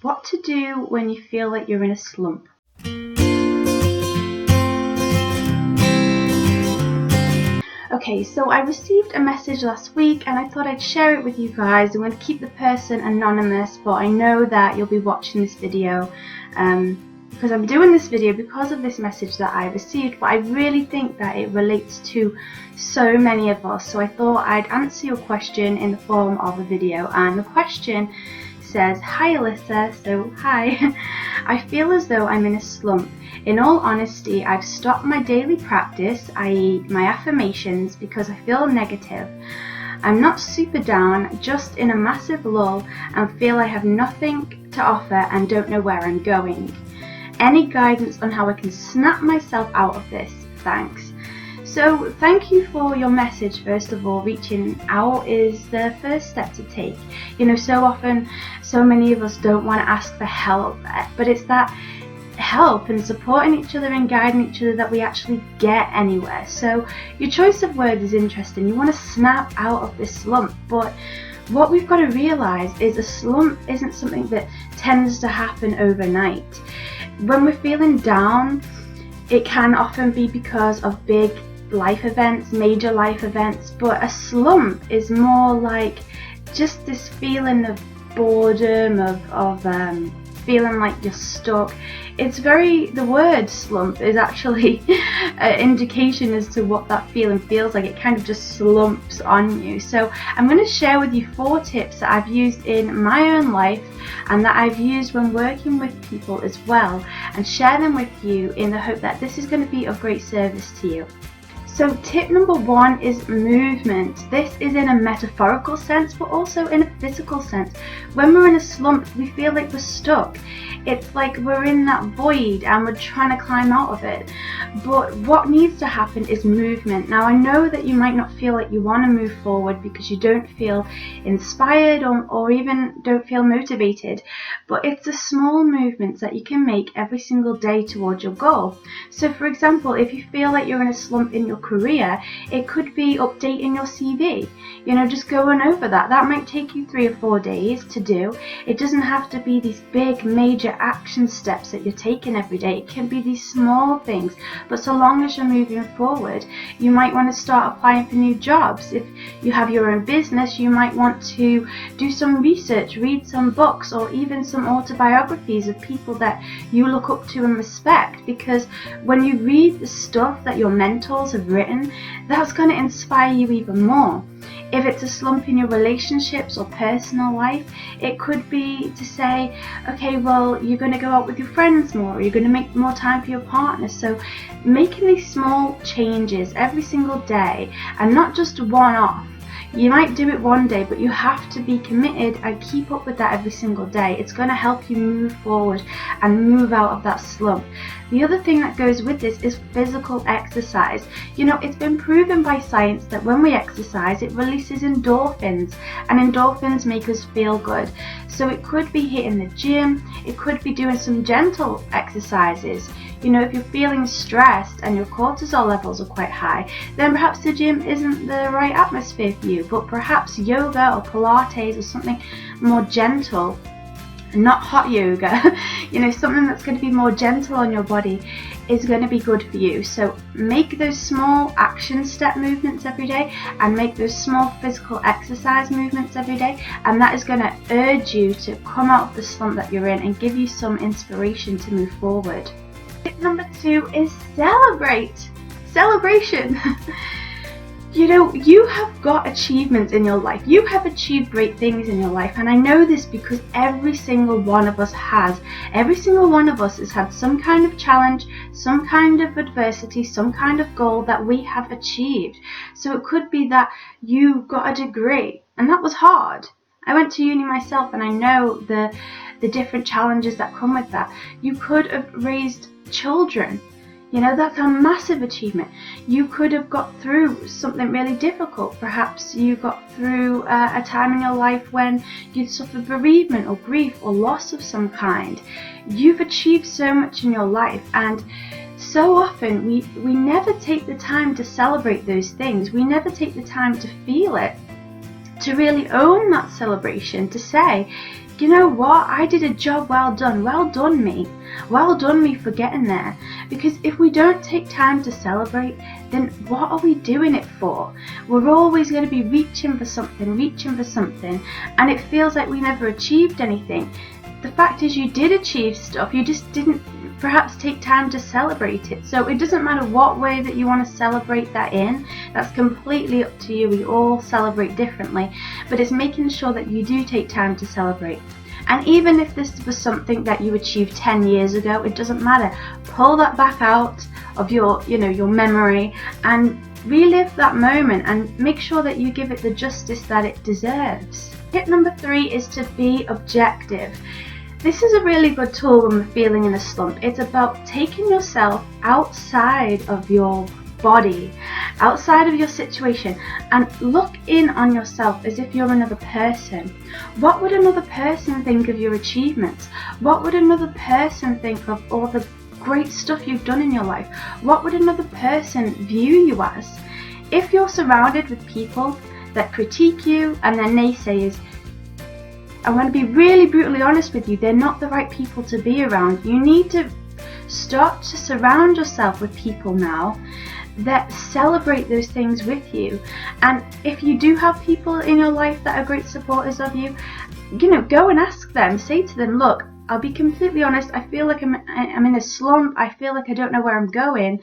What to do when you feel like you're in a slump. Okay, so I received a message last week and I thought I'd share it with you guys. I'm going to keep the person anonymous, but I know that you'll be watching this video because I'm doing this video because of this message that I received, but I really think that it relates to so many of us. So I thought I'd answer your question in the form of a video, and the question says, "Hi Alyssa, so hi, I feel as though I'm in a slump. In all honesty, I've stopped my daily practice, i.e. my affirmations, because I feel negative. I'm not super down, just in a massive lull and feel I have nothing to offer and don't know where I'm going. Any guidance on how I can snap myself out of this? Thanks." So thank you for your message. First of all, reaching out is the first step to take. You know, so often, so many of us don't want to ask for help, but it's that help and supporting each other and guiding each other that we actually get anywhere. So your choice of words is interesting. You want to snap out of this slump, but what we've got to realize is a slump isn't something that tends to happen overnight. When we're feeling down, it can often be because of big life events, major life events, but a slump is more like just this feeling of boredom, of feeling like you're stuck. The word slump is actually an indication as to what that feeling feels like. It kind of just slumps on you. So I'm going to share with you 4 tips that I've used in my own life and that I've used when working with people as well, and share them with you in the hope that this is going to be of great service to you. So tip number 1 is movement. This is in a metaphorical sense, but also in a physical sense. When we're in a slump, we feel like we're stuck. It's like we're in that void and we're trying to climb out of it. But what needs to happen is movement. Now, I know that you might not feel like you want to move forward because you don't feel inspired or even don't feel motivated, but it's the small movements that you can make every single day towards your goal. So for example, if you feel like you're in a slump in your career, it could be updating your CV. You know, just going over that. That might take you 3 or 4 days to do. It doesn't have to be these big major action steps that you're taking every day. It can be these small things, but so long as you're moving forward, you might want to start applying for new jobs. If you have your own business, you might want to do some research, read some books, or even some autobiographies of people that you look up to and respect, because when you read the stuff that your mentors have written, that's going to inspire you even more. If it's a slump in your relationships or personal life, it could be to say, okay, well, you're going to go out with your friends more, or you're going to make more time for your partner. So making these small changes every single day, and not just one-off. You might do it one day, but you have to be committed and keep up with that every single day. It's going to help you move forward and move out of that slump. The other thing that goes with this is physical exercise. You know, it's been proven by science that when we exercise, it releases endorphins, and endorphins make us feel good. So it could be hitting the gym, it could be doing some gentle exercises. You know, if you're feeling stressed and your cortisol levels are quite high, then perhaps the gym isn't the right atmosphere for you, but perhaps yoga or Pilates or something more gentle, not hot yoga, you know, something that's going to be more gentle on your body is going to be good for you. So make those small action step movements every day, and make those small physical exercise movements every day, and that is going to urge you to come out of the slump that you're in and give you some inspiration to move forward. Tip number 2 is celebrate. Celebration. You know, you have got achievements in your life. You have achieved great things in your life, and I know this because every single one of us has. Every single one of us has had some kind of challenge, some kind of adversity, some kind of goal that we have achieved. So it could be that you got a degree, and that was hard. I went to uni myself, and I know the different challenges that come with that. You could have raised children. You know, that's a massive achievement. You could have got through something really difficult. Perhaps you got through a time in your life when you'd suffered bereavement or grief or loss of some kind. You've achieved so much in your life, and so often we never take the time to celebrate those things. We never take the time to feel it, to really own that celebration, to say, you know what, I did a job well done. Well done me. Well done me for getting there. Because if we don't take time to celebrate, then what are we doing it for? We're always going to be reaching for something, and it feels like we never achieved anything. The fact is, you did achieve stuff, you just didn't perhaps take time to celebrate it. So it doesn't matter what way that you want to celebrate that in, that's completely up to you. We all celebrate differently, but it's making sure that you do take time to celebrate. And even if this was something that you achieved 10 years ago, it doesn't matter. Pull that back out of your memory and relive that moment, and make sure that you give it the justice that it deserves. Tip number 3 is to be objective. This is a really good tool when we're feeling in a slump. It's about taking yourself outside of your body, outside of your situation, and look in on yourself as if you're another person. What would another person think of your achievements? What would another person think of all the great stuff you've done in your life? What would another person view you as? If you're surrounded with people that critique you and they're naysayers, I'm going to be really brutally honest with you, they're not the right people to be around. You need to start to surround yourself with people now that celebrate those things with you. And if you do have people in your life that are great supporters of you, go and ask them. Say to them, look, I'll be completely honest, I feel like I'm in a slump, I feel like I don't know where I'm going.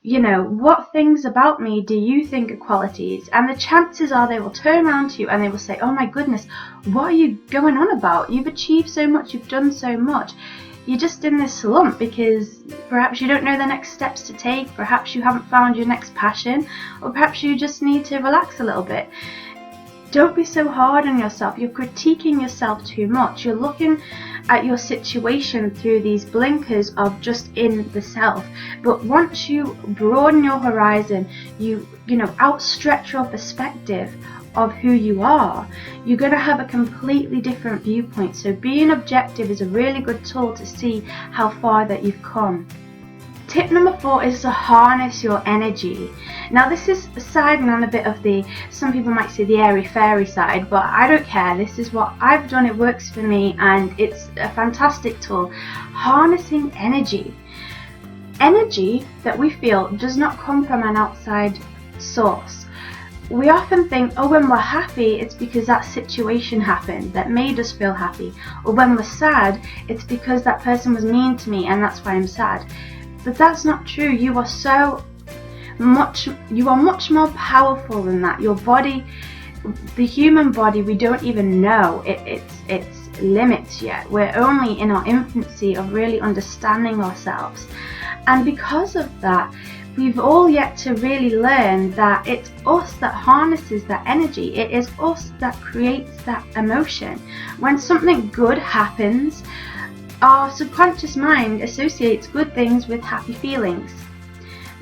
What things about me do you think are qualities? And the chances are they will turn around to you and they will say, oh my goodness, what are you going on about? You've achieved so much, you've done so much. You're just in this slump because perhaps you don't know the next steps to take, perhaps you haven't found your next passion, or perhaps you just need to relax a little bit. Don't be so hard on yourself. You're critiquing yourself too much. You're looking at your situation through these blinkers of just in the self. But once you broaden your horizon, you outstretch your perspective of who you are, you're going to have a completely different viewpoint. So being objective is a really good tool to see how far that you've come. Tip number 4 is to harness your energy. Now this is siding on a bit of some people might say the airy fairy side, but I don't care. This is what I've done, it works for me, and it's a fantastic tool. Harnessing energy. Energy that we feel does not come from an outside source. We often think, oh, when we're happy, it's because that situation happened that made us feel happy. Or when we're sad, it's because that person was mean to me and that's why I'm sad. But that's not true. You are much more powerful than that. Your body, the human body, we don't even know its limits yet. We're only in our infancy of really understanding ourselves. And because of that, we've all yet to really learn that it's us that harnesses that energy. It is us that creates that emotion. When something good happens, our subconscious mind associates good things with happy feelings.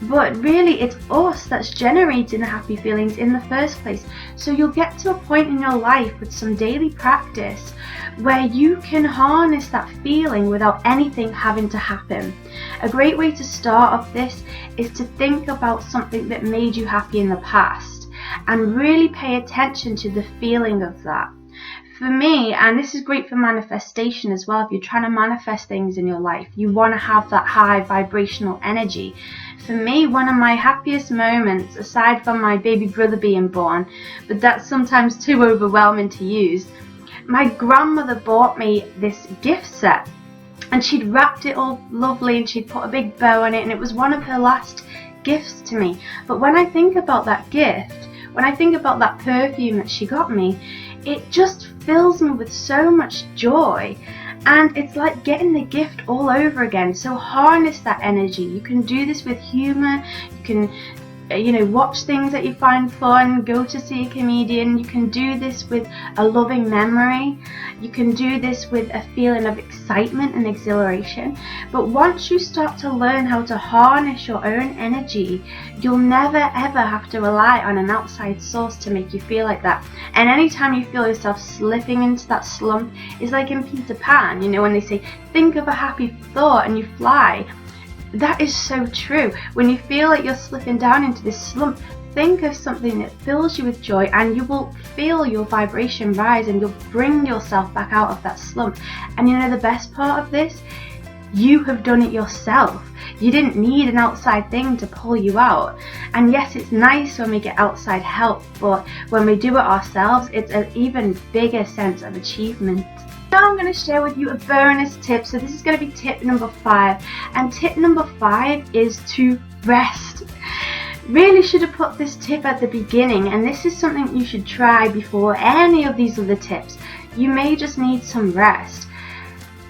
But really it's us that's generating the happy feelings in the first place. So you'll get to a point in your life with some daily practice where you can harness that feeling without anything having to happen. A great way to start off this is to think about something that made you happy in the past and really pay attention to the feeling of that. For me, and this is great for manifestation as well, if you're trying to manifest things in your life, you want to have that high vibrational energy. For me, one of my happiest moments, aside from my baby brother being born, but that's sometimes too overwhelming to use, my grandmother bought me this gift set, and she'd wrapped it all lovely and she'd put a big bow on it, and it was one of her last gifts to me. But when I think about that gift, when I think about that perfume that she got me, it just fills me with so much joy, and it's like getting the gift all over again. So harness that energy. You can do this with humor. You can watch things that you find fun, go to see a comedian. You can do this with a loving memory. You can do this with a feeling of excitement and exhilaration. But once you start to learn how to harness your own energy, you'll never ever have to rely on an outside source to make you feel like that. And anytime you feel yourself slipping into that slump, it's like in Peter Pan, when they say, think of a happy thought and you fly. That is so true. When you feel like you're slipping down into this slump, think of something that fills you with joy, and you will feel your vibration rise and you'll bring yourself back out of that slump. And you know the best part of this? You have done it yourself. You didn't need an outside thing to pull you out. And yes, it's nice when we get outside help, but when we do it ourselves, it's an even bigger sense of achievement. Now I'm going to share with you a bonus tip. So this is going to be tip number 5. And tip number 5 is to rest. Really should have put this tip at the beginning, and this is something you should try before any of these other tips. You may just need some rest.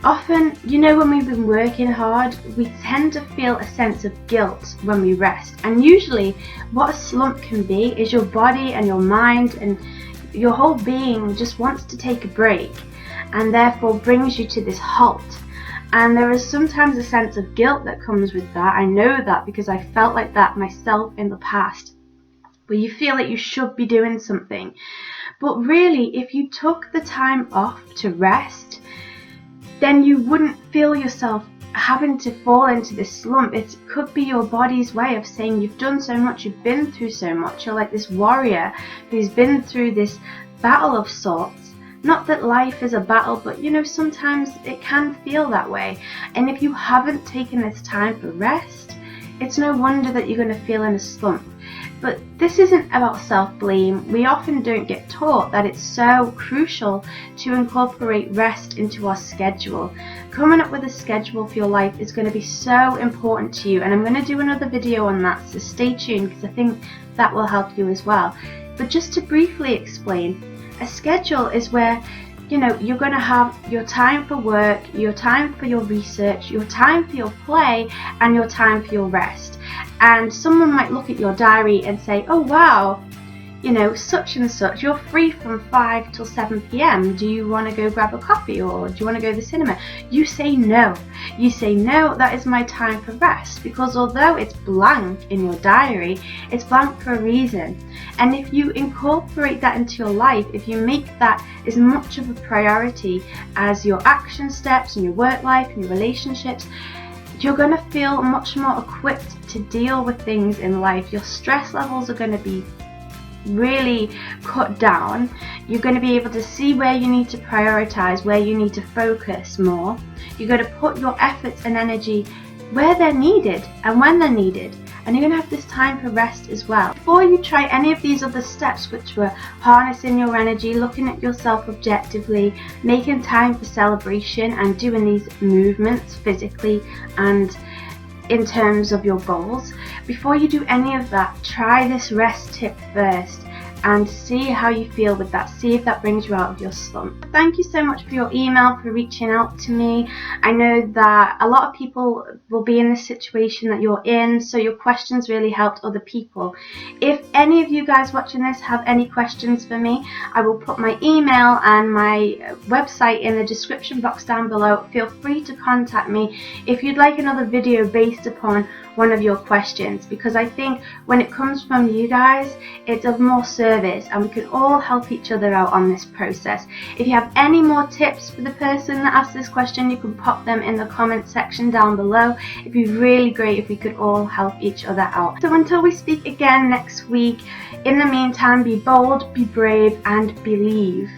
Often, you know, when we've been working hard, we tend to feel a sense of guilt when we rest. And usually what a slump can be is your body and your mind and your whole being just wants to take a break, and therefore brings you to this halt. And there is sometimes a sense of guilt that comes with that. I know that because I felt like that myself in the past, where you feel like you should be doing something. But really, if you took the time off to rest, then you wouldn't feel yourself having to fall into this slump. It could be your body's way of saying you've done so much, you've been through so much. You're like this warrior who's been through this battle of sorts. Not that life is a battle, but you know, sometimes it can feel that way. And if you haven't taken this time for rest, it's no wonder that you're going to feel in a slump. But this isn't about self-blame. We often don't get taught that it's so crucial to incorporate rest into our schedule. Coming up with a schedule for your life is going to be so important to you, and I'm going to do another video on that, so stay tuned because I think that will help you as well. But just to briefly explain, a schedule is where, you know, you're going to have your time for work, your time for your research, your time for your play, and your time for your rest. And someone might look at your diary and say, oh wow, you know, such and such, you're free from 5 till 7 p.m. Do you want to go grab a coffee, or do you want to go to the cinema? You say no. You say no, that is my time for rest, because although it's blank in your diary, it's blank for a reason. And if you incorporate that into your life, if you make that as much of a priority as your action steps and your work life and your relationships, you're going to feel much more equipped to deal with things in life. Your stress levels are going to be really cut down. You're going to be able to see where you need to prioritize, where you need to focus more. You're going to put your efforts and energy where they're needed and when they're needed, and you're going to have this time for rest as well. Before you try any of these other steps, which were harnessing your energy, looking at yourself objectively, making time for celebration, and doing these movements physically and in terms of your goals, before you do any of that, try this rest tip first and see how you feel with that. See if that brings you out of your slump. Thank you so much for your email, for reaching out to me. I know that a lot of people will be in this situation that you're in, so your questions really helped other people. If any of you guys watching this have any questions for me, I will put my email and my website in the description box down below. Feel free to contact me if you'd like another video based upon one of your questions, because I think when it comes from you guys, it's of more service and we can all help each other out on this process. If you have any more tips for the person that asked this question, you can pop them in the comment section down below. It'd be really great if we could all help each other out. So until we speak again next week, in the meantime, be bold, be brave, and believe.